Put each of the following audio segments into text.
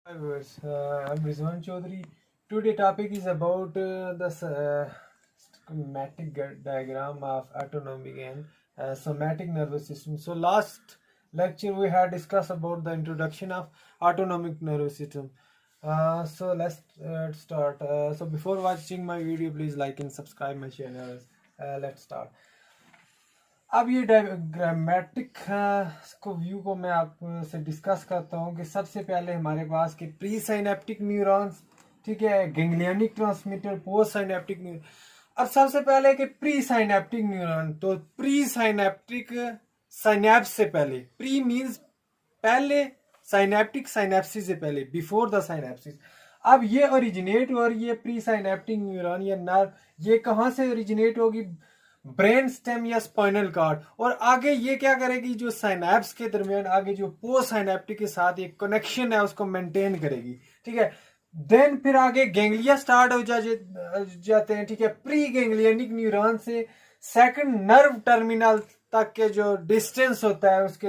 Hi viewers, I'm Rizwan Chaudhary. Today topic is about the schematic diagram of autonomic and somatic nervous system. So last lecture we had discussed about the introduction of autonomic nervous system. So let's start. So before watching my video, please like and subscribe my channel. Let's start. अब ये diagrammatic को view को मैं आपसे discuss करता हूँ कि सबसे पहले हमारे पास के प्री साइनेप्टिक न्यूरॉन्स, ठीक है, ganglionic transmitter, post synaptic neuron. अब सबसे पहले के प्री साइनेप्टिक न्यूरॉन, तो प्री साइनेप्टिक साइनेप्स से पहले, प्री मींस पहले, साइनेप्टिक साइनेप्सिस से पहले, बिफोर द साइनेप्सिस। अब ये ओरिजिनेट और ये प्री साइनेप्टिक न्यूरॉन या नर्व ये कहाँ से ओरिजिनेट होगी? ब्रेन स्टेम या स्पाइनल कार्ड। और आगे ये क्या करेगी? जो साइनेप्स के दरमियान आगे जो पोस्ट साइनेप्टिक के साथ एक कनेक्शन है उसको मेंटेन करेगी, ठीक है। देन फिर आगे गैंग्लिया स्टार्ट हो जाते हैं, ठीक है। प्री गैंग्लियनिक न्यूरॉन से सेकंड नर्व टर्मिनल तक के जो डिस्टेंस होता है उसके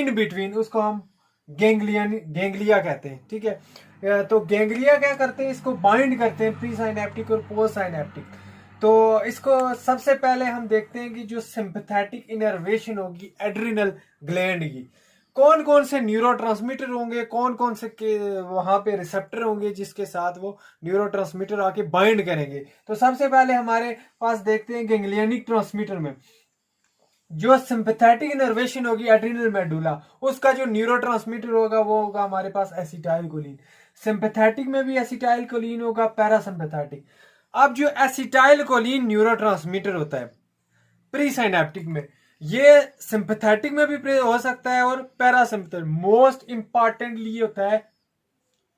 इन बिटवीन, उसको हम गैंग्लिया कहते हैं, ठीक है। तो गैंग्लिया क्या करते हैं? इसको बाइंड करते हैं प्री साइनेप्टिक और पोस्ट साइनेप्टिक। तो इसको सबसे पहले हम देखते हैं कि जो सिंपैथेटिक इनर्वेशन होगी एड्रिनल ग्लैंड की, कौन कौन से न्यूरोट्रांसमीटर होंगे, कौन कौन से के वहां पे रिसेप्टर होंगे जिसके साथ वो न्यूरोट्रांसमीटर आके बाइंड करेंगे। तो सबसे पहले हमारे पास देखते हैं गैंग्लियनिक ट्रांसमीटर में जो सिंपैथेटिक इनर्वेशन होगी एड्रिनल मेडुला, उसका जो न्यूरोट्रांसमीटर होगा वो होगा हमारे पास एसिटाइल कोलिन। सिंपैथेटिक में भी एसिटाइल कोलिन होगा, पैरासिम्पैथेटिक। अब जो एसिटाइल कोलिन न्यूरोट्रांसमीटर होता है प्री साइनेप्टिक में, ये सिंपैथेटिक में भी हो सकता है और पैरासिम्पैथेटिक, मोस्ट इंपॉर्टेंटली होता है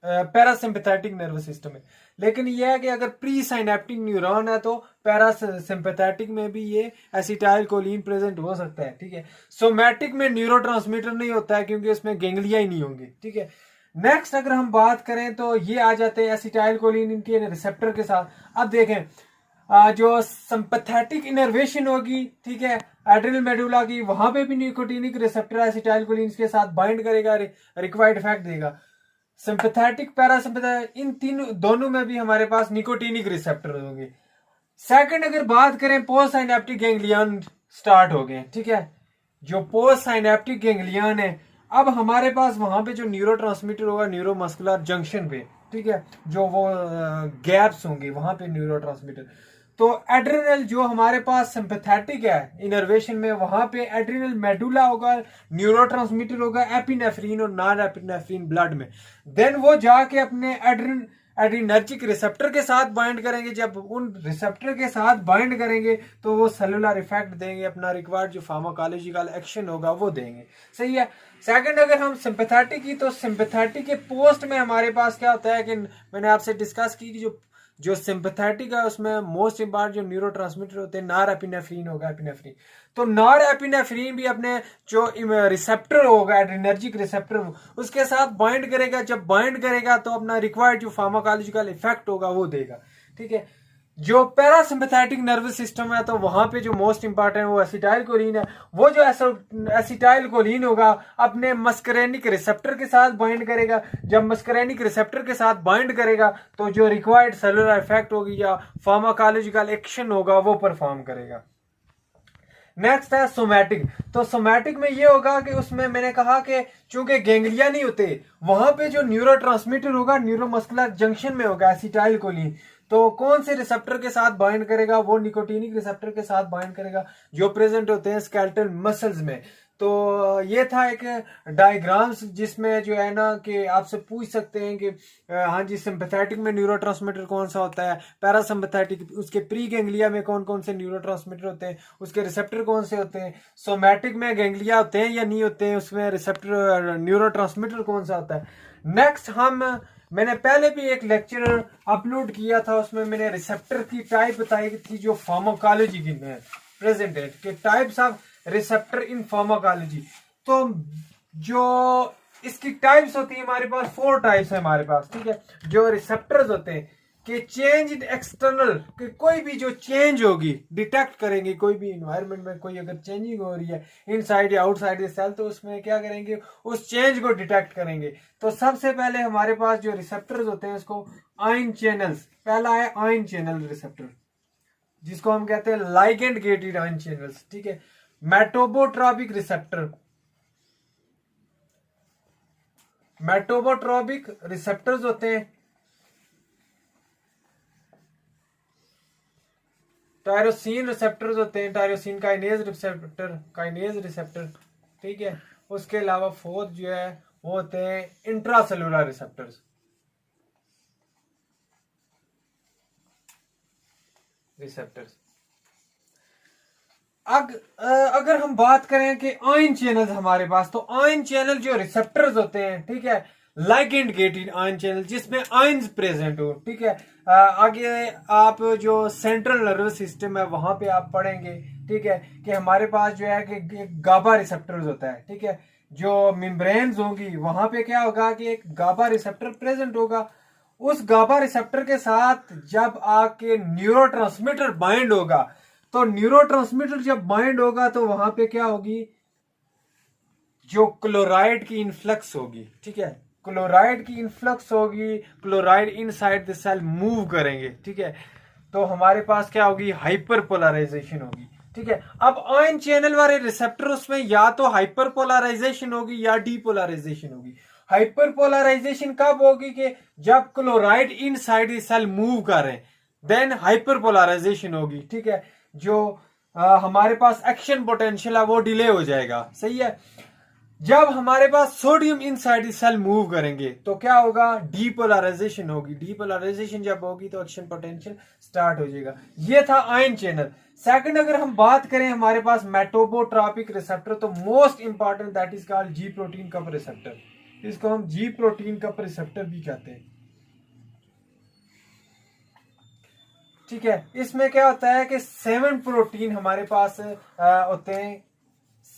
पैरासिम्पैथेटिक नर्वस सिस्टम में। लेकिन यह है कि अगर प्री साइनेप्टिक न्यूरॉन है तो पैरासिम्पैथेटिक में भी ये एसिटाइल कोलिन प्रेजेंट हो सकता है, ठीक है। सोमैटिक में न्यूरोट्रांसमीटर नहीं होता है क्योंकि उसमें गैंग्लिया ही नहीं होंगे, ठीक है। नेक्स्ट अगर हम बात करें तो ये आ जाते हैं एसिटाइल कोलिन इनके रिसेप्टर के साथ। अब देखें जो सिंपैथेटिक इनर्वेशन होगी, ठीक है, एड्रिनल मेडुला की, वहां पे भी निकोटिनिक रिसेप्टर एसिटाइल कोलिन के साथ बाइंड करेगा, रिक्वायर्ड इफेक्ट देगा। सिंपैथेटिक पैरासिम्पैथेटिक इन तीनों दोनों में भी हमारे पास निकोटिनिक रिसेप्टर होंगे। सेकंड अगर बात करें पोस्ट साइनेप्टिक गैंग्लियन स्टार्ट हो गए, ठीक है। जो पोस्ट साइनेप्टिक गैंग्लियन है, अब हमारे पास वहां पे जो न्यूरोट्रांसमीटर होगा न्यूरोमस्कुलर जंक्शन पे, ठीक है, जो वो गैप्स होंगे वहां पे न्यूरोट्रांसमीटर। तो एड्रिनल जो हमारे पास सिंपैथेटिक है इनर्वेशन में, वहां पे एड्रिनल मेडुला होगा, न्यूरोट्रांसमीटर होगा एपिनेफ्रीन और नॉन एपिनेफ्रीन ब्लड में। देन वो जाके अपने एड्रिनर्जिक रिसेप्टर के साथ बाइंड करेंगे। जब उन रिसेप्टर के साथ बाइंड करेंगे तो वो सेलुलर इफेक्ट देंगे, अपना रिक्वायर्ड जो फार्माकोलॉजिकल एक्शन होगा वो देंगे, सही है। सेकंड अगर हम सिंपैथेटिक की, तो सिंपैथेटिक के पोस्ट में हमारे पास क्या होता है कि मैंने आपसे डिस्कस की कि जो सिंपैथेटिक है उसमें मोस्ट इंपॉर्टेंट जो न्यूरोट्रांसमीटर होते हैं नॉर एपिनेफ्रीन होगा, एपिनेफ्रीन। तो नॉर एपिनेफ्रीन भी अपने जो रिसेप्टर होगा एड्रिनर्जिक रिसेप्टर उसके साथ बाइंड करेगा। जब बाइंड करेगा तो अपना रिक्वायर्ड जो फार्माकोलॉजिकल इफेक्ट होगा वो देगा, ठीक है। जो पैरासिम्पैथेटिक नर्वस सिस्टम है तो वहां पे जो मोस्ट इंपॉर्टेंट वो एसिटाइल कोलिन है। वो जो एसिटाइल कोलिन होगा अपने मस्करेनिक रिसेप्टर के साथ बाइंड करेगा। जब मस्करेनिक रिसेप्टर के साथ बाइंड करेगा तो जो रिक्वायर्ड सेलुलर इफेक्ट होगी या फार्माकोलॉजिकल एक्शन होगा वो परफॉर्म करेगा। नेक्स्ट है सोमैटिक। तो सोमैटिक में ये होगा कि उसमें मैंने कहा कि चूंकि गैंग्लिया नहीं होते, वहां पे जो न्यूरोट्रांसमीटर होगा न्यूरोमस्कुलर जंक्शन में होगा एसिटाइल कोलिन। तो कौन से रिसेप्टर के साथ बाइंड करेगा? वो निकोटिनिक रिसेप्टर के साथ बाइंड करेगा जो प्रेजेंट होते हैं स्केलेटल मसल्स में। तो ये था एक डायग्राम्स जिसमें जो है ना कि आपसे पूछ सकते हैं कि हाँ जी सिंपैथेटिक में न्यूरोट्रांसमीटर कौन सा होता है, पैरासिम्पैथेटिक उसके प्री गैंग्लिया में कौन कौन से न्यूरोट्रांसमीटर होते हैं, उसके रिसेप्टर कौन से होते हैं, सोमैटिक में गैंग्लिया होते हैं या नहीं होते हैं, उसमें रिसेप्टर न्यूरोट्रांसमीटर कौन सा होता है। नेक्स्ट मैंने पहले भी एक लेक्चर अपलोड किया था, उसमें मैंने रिसेप्टर की टाइप बताई थी जो फार्माकोलॉजी की में प्रेजेंट है कि types of receptor in pharmacology. तो जो इसकी टाइप्स होती है हमारे पास 4 टाइप्स है हमारे पास, ठीक है। जो रिसेप्टर्स होते हैं कि चेंज इन एक्सटर्नल, कि कोई भी जो चेंज होगी डिटेक्ट करेंगे, कोई भी इन्वायरमेंट में कोई अगर चेंजिंग हो रही है इनसाइड या आउटसाइड द सेल, तो उसमें क्या करेंगे, उस चेंज को डिटेक्ट करेंगे। तो सबसे पहले हमारे पास जो रिसेप्टर्स होते हैं उसको आयन चैनल्स, पहला है आयन चैनल रिसेप्टर, जिसको हम कहते हैं लाइगेंड गेटेड आयन चैनल्स, ठीक है। मेटोबोट्रॉपिक रिसेप्टर, मेटोबोट्रॉपिक रिसेप्टर्स होते हैं, टायरोसिन रिसेप्टर्स होते हैं, tyrosine kinase receptor, kinase receptor, ठीक है। उसके अलावा फोर्थ जो है वो होते हैं इंट्रासेलुलर रिसेप्टर्स, अगर हम बात करें कि आयन चैनल्स हमारे पास, तो आयन चैनल जो रिसेप्टर्स होते हैं, ठीक है, लाइगेंड गेटेड आयन चैनल जिसमें आयंस प्रेजेंट हो, ठीक है। आगे आप जो सेंट्रल नर्वस सिस्टम है वहां पे आप पढ़ेंगे, ठीक है, कि हमारे पास जो है कि गाबा रिसेप्टर्स होता है, ठीक है। जो मेम्ब्रेन्स होंगी वहां पे क्या होगा कि एक गाबा रिसेप्टर प्रेजेंट होगा। उस गाबा रिसेप्टर के साथ जब आके न्यूरोट्रांसमीटर बाइंड होगा, तो न्यूरोट्रांसमीटर जब बाइंड होगा तो वहां पे क्या होगी, जो क्लोराइड की इन्फ्लक्स होगी, ठीक है, क्लोराइड की इन्फ्लक्स होगी, chloride inside the cell move करेंगे, ठीक है। तो हमारे पास क्या होगी, हाइपर पोलराइजेशन होगी, ठीक है। अब आयन चैनल वाले रिसेप्टर उसमें या तो हाइपर पोलराइजेशन होगी या डीपोलराइजेशन होगी। हाइपर पोलराइजेशन कब होगी कि जब chloride inside the cell move करें, देन हाइपर पोलराइजेशन होगी, ठीक है। जो हमारे पास एक्शन पोटेंशियल है वो डिले हो जाएगा, सही है। जब हमारे पास sodium inside the cell move करेंगे तो क्या होगा, डीपोलराइजेशन होगी। डीपोलराइजेशन जब होगी तो एक्शन पोटेंशियल स्टार्ट हो जाएगा। ये था आयन चैनल। सेकंड अगर हम बात करें हमारे पास मेटोबोट्रॉपिक रिसेप्टर, तो most important that is called ji protein cup receptor. इसको हम जी प्रोटीन कप रिसेप्टर भी कहते हैं, ठीक है। इसमें क्या होता है कि 7 प्रोटीन हमारे पास होते हैं,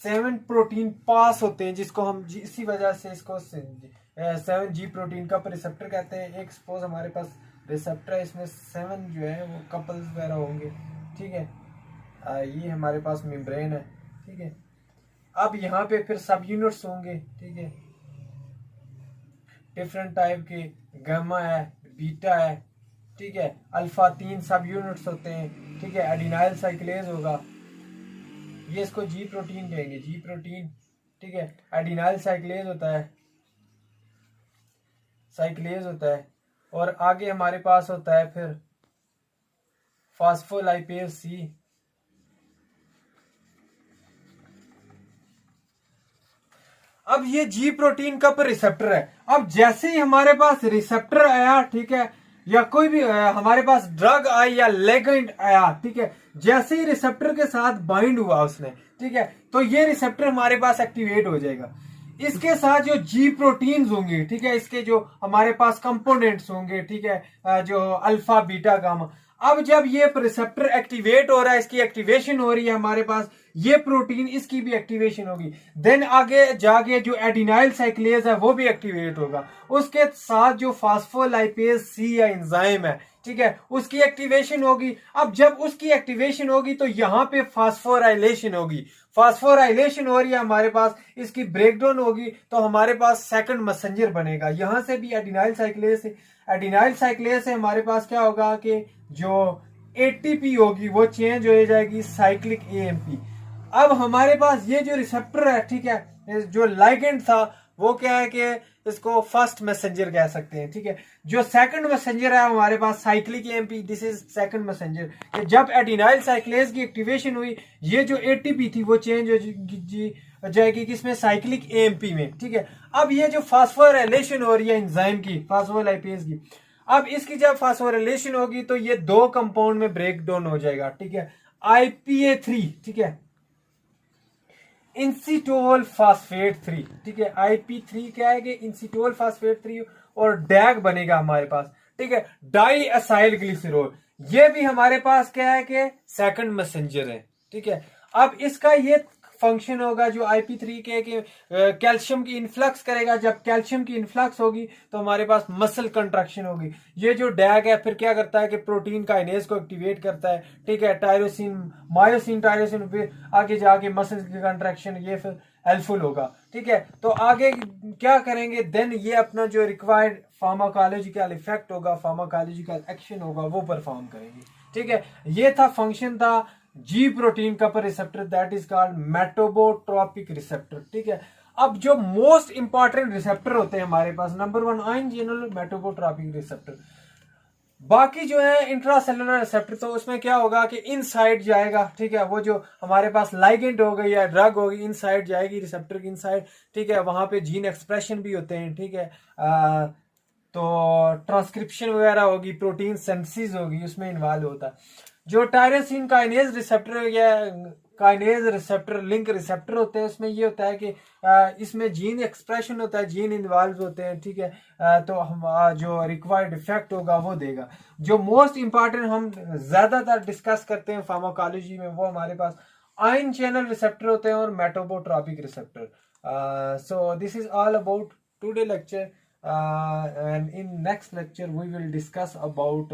7 प्रोटीन पास होते हैं, जिसको हम इसी वजह से इसको 7 जी प्रोटीन का रिसेप्टर कहते हैं। एक सपोज हमारे पास रिसेप्टर है, इसमें 7 जो है वो कपल्स वगैरह होंगे, ठीक है। ये हमारे पास मेम्ब्रेन है, ठीक है। अब यहाँ पे फिर सब यूनिट्स होंगे, ठीक है, डिफरेंट टाइप के, गामा है, बीटा है, ठीक है, अल्फा, 3 सब यूनिट्स होते हैं, ठीक है। एडिनाइल साइक्लेज होगा, ये इसको जी प्रोटीन कहेंगे, जी प्रोटीन, ठीक है। एडिनाइल साइक्लेज होता है, साइक्लेज होता है। और आगे हमारे पास होता है फिर फास्फोलाइपेज सी, अब ये जी प्रोटीन का रिसेप्टर है। अब जैसे ही हमारे पास रिसेप्टर आया, ठीक है, या कोई भी हमारे पास ड्रग आई या लिगैंड आया, ठीक है, जैसे ही रिसेप्टर के साथ बाइंड हुआ उसने, ठीक है, तो ये रिसेप्टर हमारे पास एक्टिवेट हो जाएगा। इसके साथ जो जी प्रोटीन्स होंगे, ठीक है, इसके जो हमारे पास कंपोनेंट्स होंगे, ठीक है, जो अल्फा बीटा गामा। अब जब ये रिसेप्टर एक्टिवेट हो रहा है, इसकी एक्टिवेशन हो रही है हमारे पास, ये प्रोटीन इसकी भी एक्टिवेशन होगी। देन आगे जाके जो एडिनाइल साइक्लेज है वो भी एक्टिवेट होगा। उसके साथ जो फास्फोलाइपेज सी या एंजाइम है, ठीक है, उसकी एक्टिवेशन होगी। अब जब उसकी एक्टिवेशन होगी तो यहाँ पे फास्फोराइलेशन होगी। फास्फोराइलेशन हो रही है हमारे पास, इसकी ब्रेकडाउन होगी तो हमारे पास सेकंड मैसेंजर बनेगा। यहां से भी एडिनाइल साइक्लेज से, एडिनाइल साइक्लेज से हमारे पास क्या होगा कि जो एटीपी होगी वो चेंज हो जाएगी साइक्लिक एएमपी। अब हमारे पास ये जो रिसेप्टर है, ठीक है, जो लाइगेंड था वो क्या है कि इसको फर्स्ट मैसेंजर कह सकते हैं, ठीक है। जो सेकंड मैसेंजर है हमारे पास cyclic AMP, this is second messenger. जब एडिनाइल साइक्लेज की एक्टिवेशन हुई, ये जो एटीपी थी वो चेंज हो जाएगी किसमें, साइक्लिक एएमपी में, ठीक है। अब ये जो फास्फोराइलेशन हो रही है एंजाइम की, फास्फोलाइपेज की, अब इसकी जब फास्फोराइलेशन होगी तो ये 2 कंपाउंड में ब्रेक डाउन हो जाएगा, ठीक है। IPA3, ठीक है, इंसिटोल फास्फेट 3, ठीक है। IP3 क्या है कि इंसिटोल फास्फेट 3, और डैग बनेगा हमारे पास, ठीक है, डाई असाइल ग्लिसरॉल। ये भी हमारे पास क्या है कि सेकंड मैसेंजर है, ठीक है। अब इसका ये फंक्शन होगा जो IP3 के कैल्शियम की इन्फ्लक्स करेगा। जब कैल्शियम की इन्फ्लक्स होगी तो हमारे पास मसल कंट्रैक्शन होगी। ये जो डैग है फिर क्या करता है कि प्रोटीन काइनेज को एक्टिवेट करता है, ठीक है, टायरोसिन मायोसिन टायरोसिन, फिर आगे जाके मसल की कंट्रैक्शन, ये फिर हेल्पफुल होगा, ठीक है। तो आगे क्या करेंगे, देन ये अपना जो रिक्वायर्ड फार्माकोलॉजिकल इफेक्ट होगा, फार्माकोलॉजिकल एक्शन होगा, वो परफॉर्म करेंगे, ठीक है। ये था फंक्शन था G protein coupled receptor, that is called metabotropic receptor, ठीक है। अब जो मोस्ट इंपॉर्टेंट रिसेप्टर होते हैं हमारे पास, नंबर 1 आयन चैनल मेटाबोट्रोपिक रिसेप्टर। बाकी जो है इंट्रा सेलुलर रिसेप्टर, तो उसमें क्या होगा कि इनसाइड जाएगा, ठीक है। वो जो हमारे पास लाइगेंड हो गई या ड्रग होगी, इनसाइड जाएगी रिसेप्टर की इनसाइड, ठीक है। वहां पे जीन एक्सप्रेशन भी होते हैं, ठीक है। तो ट्रांसक्रिप्शन वगैरह होगी, प्रोटीन सिंथेसिस होगी, उसमें इन्वॉल्व होता है। जो टायरोसिन काइनेज रिसेप्टर या काइनेज रिसेप्टर लिंक रिसेप्टर होते हैं, उसमें ये होता है कि इसमें जीन एक्सप्रेशन होता है, जीन इन्वॉल्व होते हैं, ठीक है। तो हम जो रिक्वायर्ड इफेक्ट होगा वो देगा। जो मोस्ट इंपॉर्टेंट हम ज्यादातर डिस्कस करते हैं फार्माकोलॉजी में, वो हमारे पास आयन चैनल रिसेप्टर होते हैं और metabotropic receptor. So this is all about today lecture, and in next lecture we will discuss about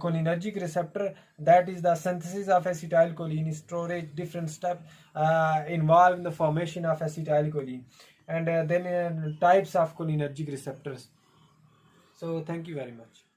cholinergic receptor, that is the synthesis of acetylcholine, storage, different step involved in the formation of acetylcholine, and then types of cholinergic receptors. So thank you very much.